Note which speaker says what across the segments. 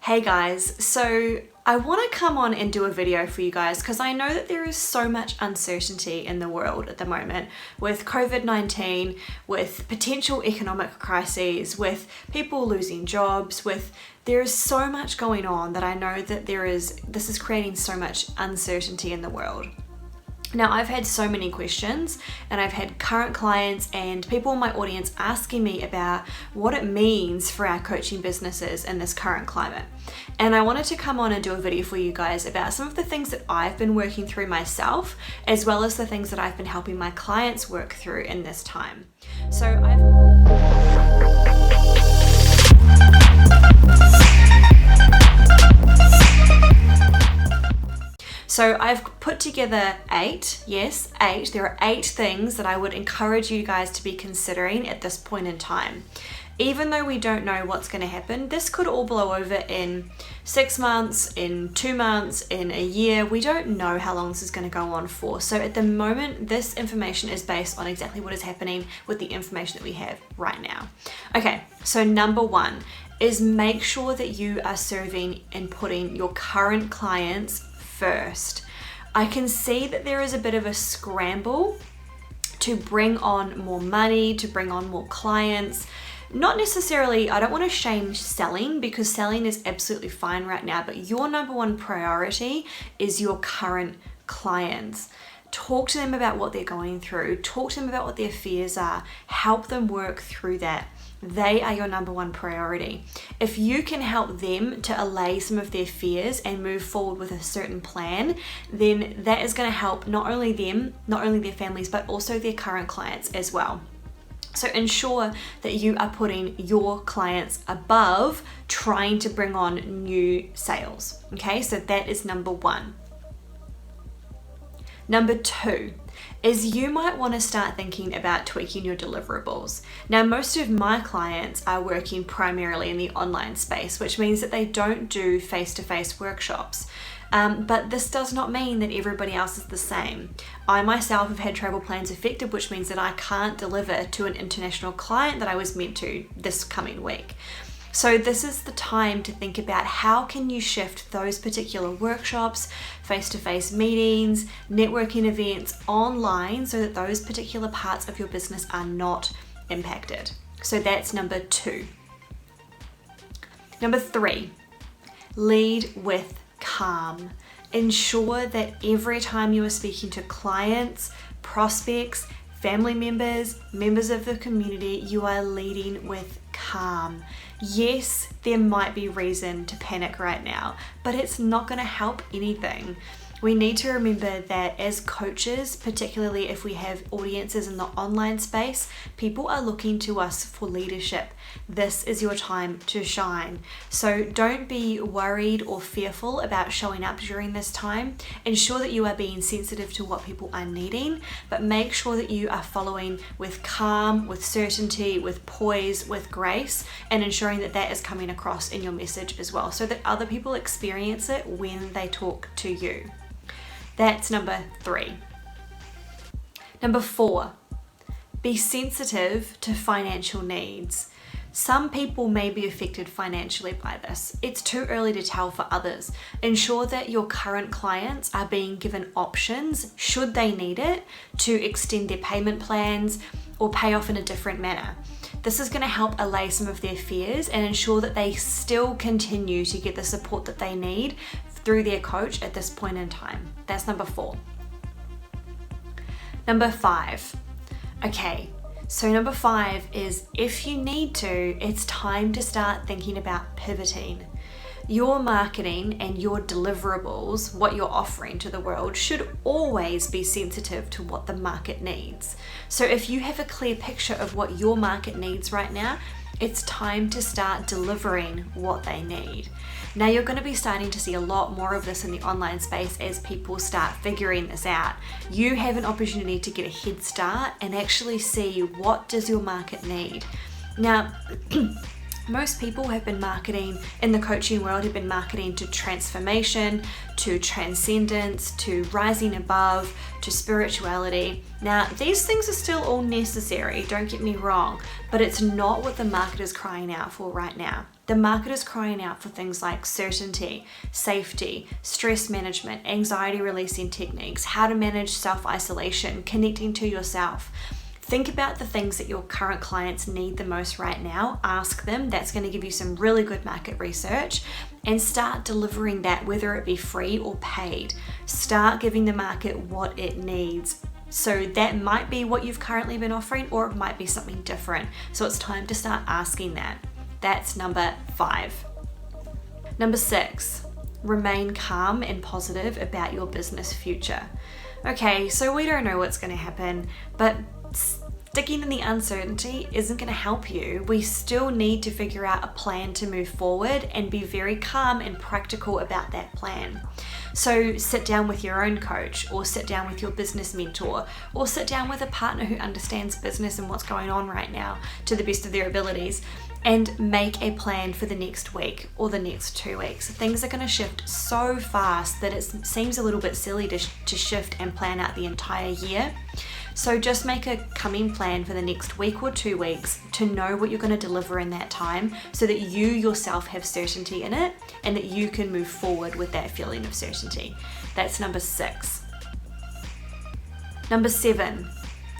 Speaker 1: Hey guys, so I want to come on and do a video for you guys because I know that there is so much uncertainty in the world at the moment with COVID-19, with potential economic crises, with people losing jobs, there is so much going on that I know that this is creating so much uncertainty in the world. Now, I've had so many questions and I've had current clients and people in my audience asking me about what it means for our coaching businesses in this current climate. And I wanted to come on and do a video for you guys about some of the things that I've been working through myself, as well as the things that I've been helping my clients work through in this time. So I've put together eight. There are 8 things that I would encourage you guys to be considering at this point in time. Even though we don't know what's going to happen, this could all blow over in 6 months, in 2 months, in a year. We don't know how long this is going to go on for. So at the moment, this information is based on exactly what is happening with the information that we have right now. Okay, so number 1 is make sure that you are serving and putting your current clients first. I can see that there is a bit of a scramble to bring on more money, to bring on more clients. Not necessarily, I don't want to shame selling because selling is absolutely fine right now, but your number 1 priority is your current clients. Talk to them about what they're going through, talk to them about what their fears are, help them work through that. They are your number 1 priority. If you can help them to allay some of their fears and move forward with a certain plan, then that is going to help not only them, not only their families, but also their current clients as well. So ensure that you are putting your clients above trying to bring on new sales. Okay, so that is number 1. Number 2 is you might want to start thinking about tweaking your deliverables. Now, most of my clients are working primarily in the online space, which means that they don't do face-to-face workshops. But this does not mean that everybody else is the same. I myself have had travel plans affected, which means that I can't deliver to an international client that I was meant to this coming week. So this is the time to think about how can you shift those particular workshops, face-to-face meetings, networking events online so that those particular parts of your business are not impacted. So that's number 2. Number 3, lead with calm. Ensure that every time you are speaking to clients, prospects, family members, members of the community, you are leading with calm. Yes, there might be reason to panic right now, but it's not going to help anything. We need to remember that as coaches, particularly if we have audiences in the online space, people are looking to us for leadership. This is your time to shine. So don't be worried or fearful about showing up during this time. Ensure that you are being sensitive to what people are needing, but make sure that you are following with calm, with certainty, with poise, with grace, and ensuring that that is coming across in your message as well, so that other people experience it when they talk to you. That's number 3. Number 4, be sensitive to financial needs. Some people may be affected financially by this. It's too early to tell for others. Ensure that your current clients are being given options, should they need it, to extend their payment plans or pay off in a different manner. This is going to help allay some of their fears and ensure that they still continue to get the support that they need through their coach at this point in time. That's number 4. Number 5. Okay, so number 5 is if you need to, it's time to start thinking about pivoting. Your marketing and your deliverables, what you're offering to the world, should always be sensitive to what the market needs. So if you have a clear picture of what your market needs right now, it's time to start delivering what they need. Now you're going to be starting to see a lot more of this in the online space as people start figuring this out. You have an opportunity to get a head start and actually see what does your market need. Now, most people have been marketing in the coaching world, have been marketing to transformation, to transcendence, to rising above, to spirituality. Now, these things are still all necessary, don't get me wrong, but it's not what the market is crying out for right now. The market is crying out for things like certainty, safety, stress management, anxiety releasing techniques, how to manage self-isolation, connecting to yourself. Think about the things that your current clients need the most right now. Ask them. That's going to give you some really good market research, and start delivering that, whether it be free or paid. Start giving the market what it needs. So that might be what you've currently been offering, or it might be something different. So it's time to start asking that. That's number 5. Number 6, remain calm and positive about your business future. Okay, so we don't know what's going to happen, but sticking in the uncertainty isn't going to help you. We still need to figure out a plan to move forward and be very calm and practical about that plan. So sit down with your own coach, or sit down with your business mentor, or sit down with a partner who understands business and what's going on right now to the best of their abilities, and make a plan for the next week or the next 2 weeks. Things are going to shift so fast that it seems a little bit silly to shift and plan out the entire year. So just make a coming plan for the next week or 2 weeks to know what you're going to deliver in that time, so that you yourself have certainty in it and that you can move forward with that feeling of certainty. That's number 6. Number 7.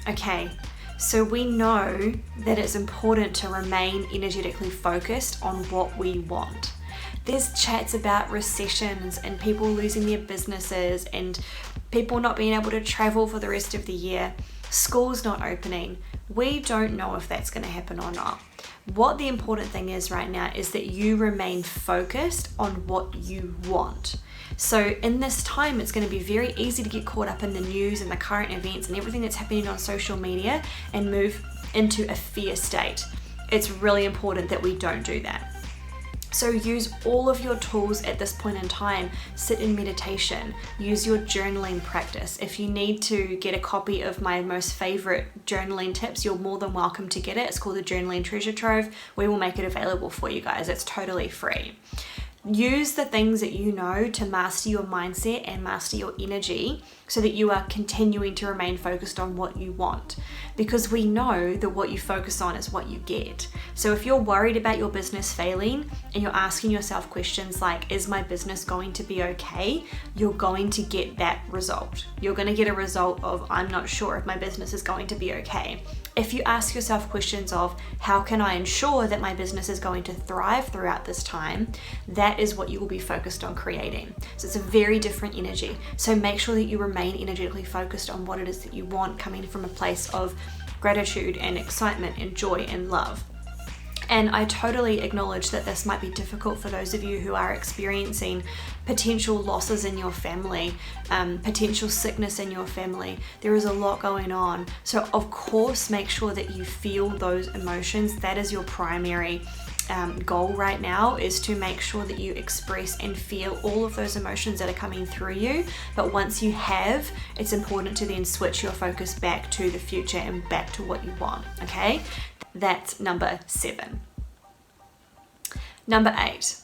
Speaker 1: Okay, so we know that it's important to remain energetically focused on what we want. There's chats about recessions and people losing their businesses and people not being able to travel for the rest of the year, schools not opening. We don't know if that's going to happen or not. What the important thing is right now is that you remain focused on what you want. So in this time, it's going to be very easy to get caught up in the news and the current events and everything that's happening on social media and move into a fear state. It's really important that we don't do that. So use all of your tools at this point in time. Sit in meditation, use your journaling practice. If you need to get a copy of my most favorite journaling tips, you're more than welcome to get it. It's called the Journaling Treasure Trove. We will make it available for you guys. It's totally free. Use the things that you know to master your mindset and master your energy, so that you are continuing to remain focused on what you want, because we know that what you focus on is what you get. So if you're worried about your business failing and you're asking yourself questions like, is my business going to be okay? You're going to get that result. You're going to get a result of, I'm not sure if my business is going to be okay. If you ask yourself questions of, how can I ensure that my business is going to thrive throughout this time? That is what you will be focused on creating. So it's a very different energy. So make sure that you remain energetically focused on what it is that you want, coming from a place of gratitude and excitement and joy and love. And I totally acknowledge that this might be difficult for those of you who are experiencing potential losses in your family, potential sickness in your family. There is a lot going on. So of course, make sure that you feel those emotions. That is your primary goal right now, is to make sure that you express and feel all of those emotions that are coming through you. But once you have, it's important to then switch your focus back to the future and back to what you want. Okay, that's number 7. Number 8,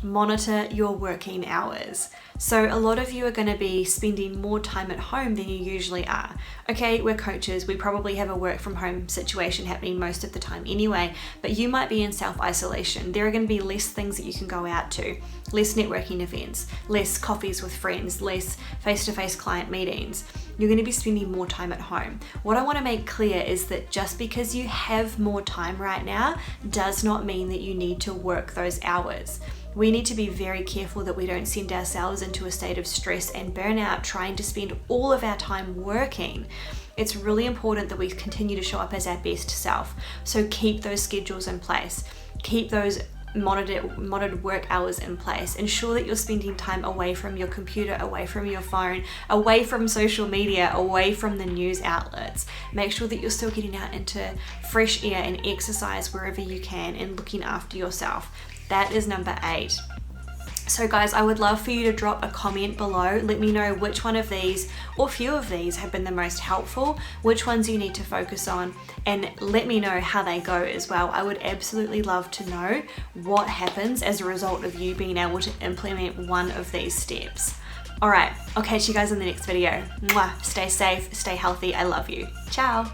Speaker 1: monitor your working hours. So a lot of you are going to be spending more time at home than you usually are. Okay, we're coaches, we probably have a work from home situation happening most of the time anyway, but you might be in self-isolation. There are going to be less things that you can go out to, less networking events, less coffees with friends, less face-to-face client meetings. You're going to be spending more time at home. What I want to make clear is that just because you have more time right now does not mean that you need to work those hours. We need to be very careful that we don't send ourselves into a state of stress and burnout trying to spend all of our time working. It's really important that we continue to show up as our best self. So keep those schedules in place. Keep those monitored work hours in place. Ensure that you're spending time away from your computer, away from your phone, away from social media, away from the news outlets. Make sure that you're still getting out into fresh air and exercise wherever you can and looking after yourself. That is number 8. So guys, I would love for you to drop a comment below. Let me know which one of these or few of these have been the most helpful, which ones you need to focus on, and let me know how they go as well. I would absolutely love to know what happens as a result of you being able to implement one of these steps. All right, I'll catch you guys in the next video. Mwah. Stay safe, stay healthy. I love you. Ciao.